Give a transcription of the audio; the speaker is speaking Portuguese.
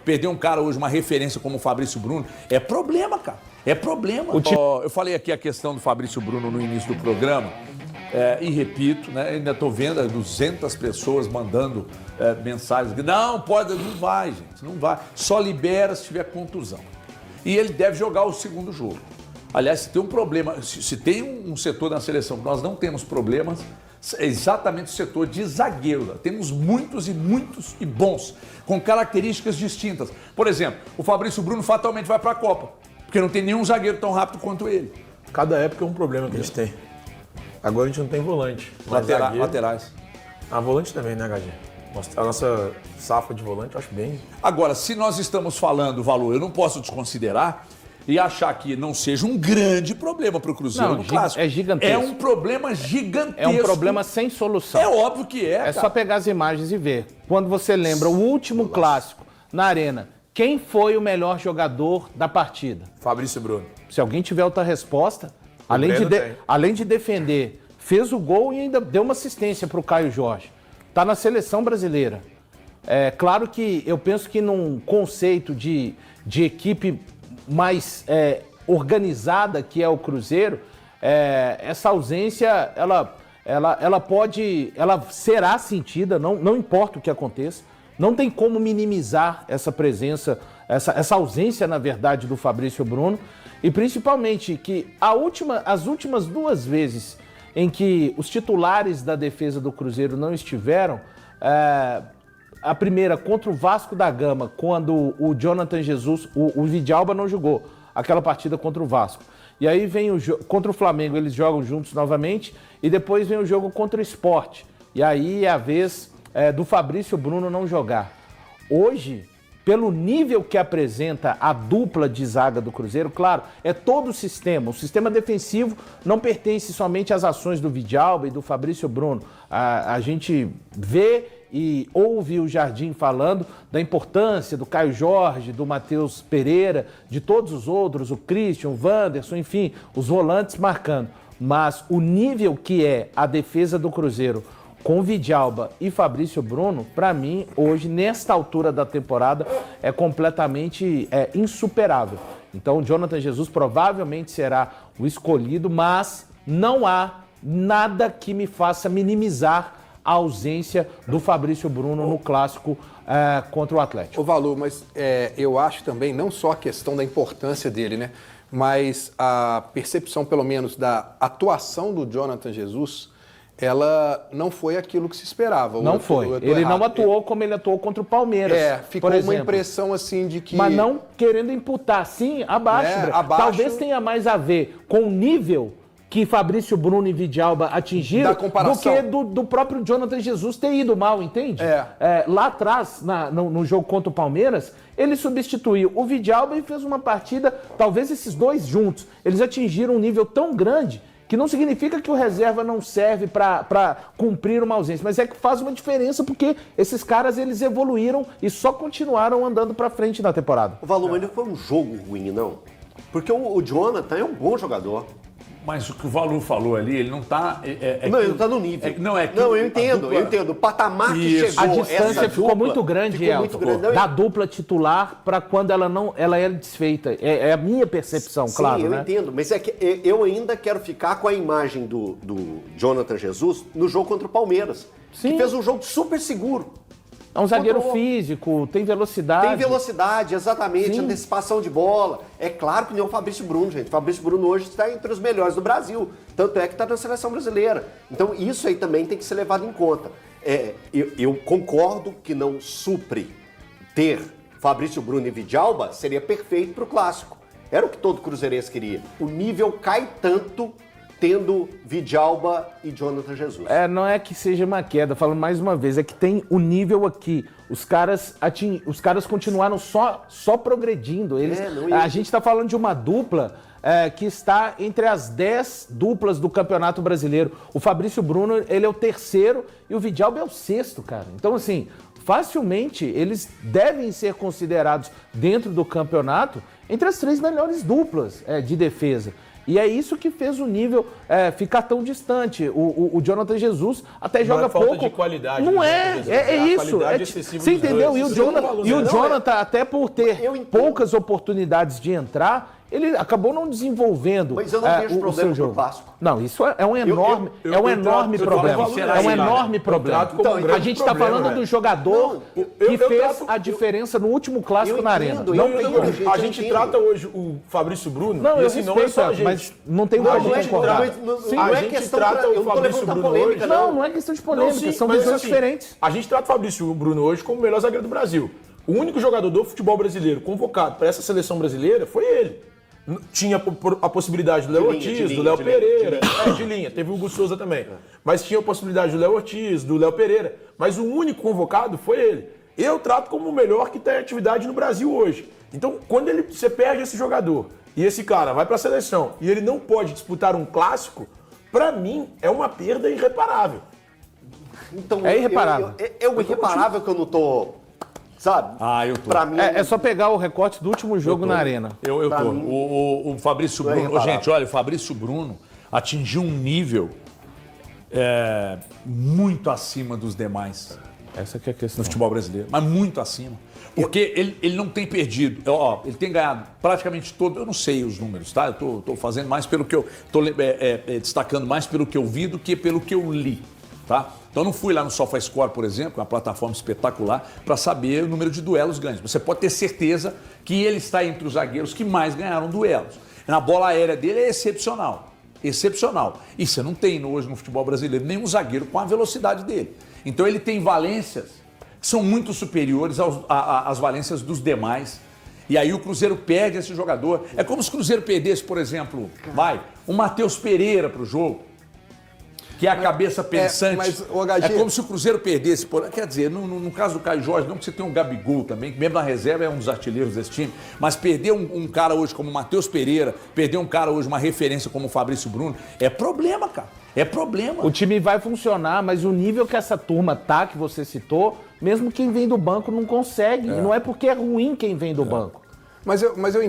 perder um cara hoje, uma referência como o Fabrício Bruno, é problema, cara. É problema. Eu falei aqui a questão do Fabrício Bruno no início do programa, e repito, né, ainda estou vendo 200 pessoas mandando mensagens. Não, pode, não vai, gente, não vai. Só libera se tiver contusão. E ele deve jogar o segundo jogo. Aliás, se tem um problema, se tem um setor na seleção que nós não temos problemas, é exatamente o setor de zagueiro. Temos muitos e bons, com características distintas. Por exemplo, o Fabrício Bruno fatalmente vai para a Copa, porque não tem nenhum zagueiro tão rápido quanto ele. Cada época é um problema que a gente tem. Agora a gente não tem volante. Laterais. A volante também, né, HG? A nossa safra de volante eu acho bem... Agora, se nós estamos falando valor, eu não posso desconsiderar e achar que não seja um grande problema para o Cruzeiro no Clássico. É gigantesco. É um problema gigantesco. É um problema sem solução. É óbvio que é, cara. É só pegar as imagens e ver. Quando você lembra o último Clássico na Arena, quem foi o melhor jogador da partida? Fabrício Bruno. Se alguém tiver outra resposta, além de defender, fez o gol e ainda deu uma assistência para o Caio Jorge. Está na seleção brasileira. É claro que eu penso que num conceito de equipe mais organizada, que é o Cruzeiro, essa ausência ela será sentida, não importa o que aconteça. Não tem como minimizar essa presença, essa ausência, na verdade, do Fabrício Bruno. E principalmente que as últimas 2 vezes em que os titulares da defesa do Cruzeiro não estiveram, a primeira contra o Vasco da Gama, quando o Jonathan Jesus, o Vidalba não jogou aquela partida contra o Vasco. E aí vem contra o Flamengo, eles jogam juntos novamente, e depois vem o jogo contra o Sport. E aí é a vez do Fabrício Bruno não jogar. Hoje, pelo nível que apresenta a dupla de zaga do Cruzeiro, claro, é todo o sistema. O sistema defensivo não pertence somente às ações do Vidalba e do Fabrício Bruno. A gente vê e ouve o Jardim falando da importância do Caio Jorge, do Matheus Pereira, de todos os outros, o Christian, o Wanderson, enfim, os volantes marcando. Mas o nível que é a defesa do Cruzeiro com Vidalba e Fabrício Bruno, para mim, hoje, nesta altura da temporada, é completamente insuperável. Então, o Jonathan Jesus provavelmente será o escolhido, mas não há nada que me faça minimizar a ausência do Fabrício Bruno no Clássico contra o Atlético. O Valu, mas eu acho também, não só a questão da importância dele, né? Mas a percepção, pelo menos, da atuação do Jonathan Jesus, ela não foi aquilo que se esperava. Não foi. Ele não atuou como ele atuou contra o Palmeiras. Ficou uma impressão assim de que... Mas não querendo imputar, sim, abaixo. Talvez tenha mais a ver com o nível que Fabrício Bruno e Vidalba atingiram do que do próprio Jonathan Jesus ter ido mal, entende? Lá atrás, no jogo contra o Palmeiras, ele substituiu o Vidalba e fez uma partida, talvez esses dois juntos, eles atingiram um nível tão grande que não significa que o reserva não serve para cumprir uma ausência, mas é que faz uma diferença porque esses caras eles evoluíram e só continuaram andando para frente na temporada. O Valumani não foi um jogo ruim, não. Porque o Jonathan é um bom jogador. Mas o que o Valu falou ali, ele não está... ele não está no nível. Eu entendo. O patamar que chegou... A distância ficou muito grande, da dupla titular para quando ela é desfeita. É a minha percepção, claro. Sim, eu entendo. Mas é que eu ainda quero ficar com a imagem do Jonathan Jesus no jogo contra o Palmeiras. Sim. Que fez um jogo super seguro. É um zagueiro físico, tem velocidade. Tem velocidade, exatamente, sim. Antecipação de bola. É claro que não é o Fabrício Bruno, gente. O Fabrício Bruno hoje está entre os melhores do Brasil. Tanto é que está na seleção brasileira. Então isso aí também tem que ser levado em conta. Eu concordo que não supre ter Fabrício Bruno e Vidalba, seria perfeito para o Clássico. Era o que todo cruzeirense queria. O nível cai tanto tendo Vidalba e Jonathan Jesus. Não é que seja uma queda, falando mais uma vez, é que tem o nível aqui. Os caras continuaram só progredindo. A gente está falando de uma dupla que está entre as 10 duplas do Campeonato Brasileiro. O Fabrício Bruno, ele é o terceiro e o Vidalba é o sexto, cara. Então, assim, facilmente eles devem ser considerados dentro do campeonato entre as 3 melhores duplas de defesa. E é isso que fez o nível ficar tão distante. O Jonathan Jesus até joga pouco. Falta de qualidade. Não é, é isso. Você entendeu? E o Jonathan, até por ter poucas oportunidades de entrar, ele acabou não desenvolvendo. Mas eu não vejo problema pro Vasco. Não, isso é um enorme, problema. É um enorme problema. Então, a gente está falando do jogador que fez a diferença no último clássico na Arena. A gente trata hoje o Fabrício Bruno. Não, eu respeito, mas não tem como concordar. A gente trata o Fabrício Bruno hoje. Não é questão de polêmica, são visões diferentes. A gente trata o Fabrício Bruno hoje como o melhor zagueiro do Brasil. O único jogador do futebol brasileiro convocado para essa seleção brasileira foi ele. Tinha a possibilidade do Léo Ortiz, do Léo Pereira. De linha. Teve o Hugo Souza também. Mas tinha a possibilidade do Léo Ortiz, do Léo Pereira. Mas o único convocado foi ele. Eu trato como o melhor que tem atividade no Brasil hoje. Então, quando você perde esse jogador e esse cara vai para a seleção e ele não pode disputar um clássico, para mim é uma perda irreparável. Então, é irreparável. É o irreparável que eu não tô... Sabe? Eu tô. Pra mim, é só pegar o recorte do último jogo na Arena. Eu tô. O Fabrício Bruno... Gente, olha, o Fabrício Bruno atingiu um nível muito acima dos demais. Essa que é a questão. No futebol brasileiro. Mas muito acima. Porque ele não tem perdido. Ele tem ganhado praticamente todo... Eu não sei os números, tá? Eu tô fazendo mais pelo que eu... Tô destacando mais pelo que eu vi do que pelo que eu li, tá? Então eu não fui lá no SofaScore, por exemplo, uma plataforma espetacular, para saber o número de duelos ganhos. Você pode ter certeza que ele está entre os zagueiros que mais ganharam duelos. Na bola aérea dele é excepcional. Excepcional. E você não tem hoje no futebol brasileiro nenhum zagueiro com a velocidade dele. Então ele tem valências que são muito superiores às valências dos demais. E aí o Cruzeiro perde esse jogador. É como se o Cruzeiro perdesse, por exemplo, o Matheus Pereira para o jogo. Que é a cabeça pensante. É como se o Cruzeiro perdesse. Quer dizer, no caso do Caio Jorge, não, porque você tem um Gabigol também, que mesmo na reserva é um dos artilheiros desse time. Mas perder um cara hoje como o Matheus Pereira, perder um cara hoje, uma referência como o Fabrício Bruno, é problema, cara. É problema. O time vai funcionar, mas o nível que essa turma tá, que você citou, mesmo quem vem do banco não consegue. E não é porque é ruim quem vem do banco. Mas eu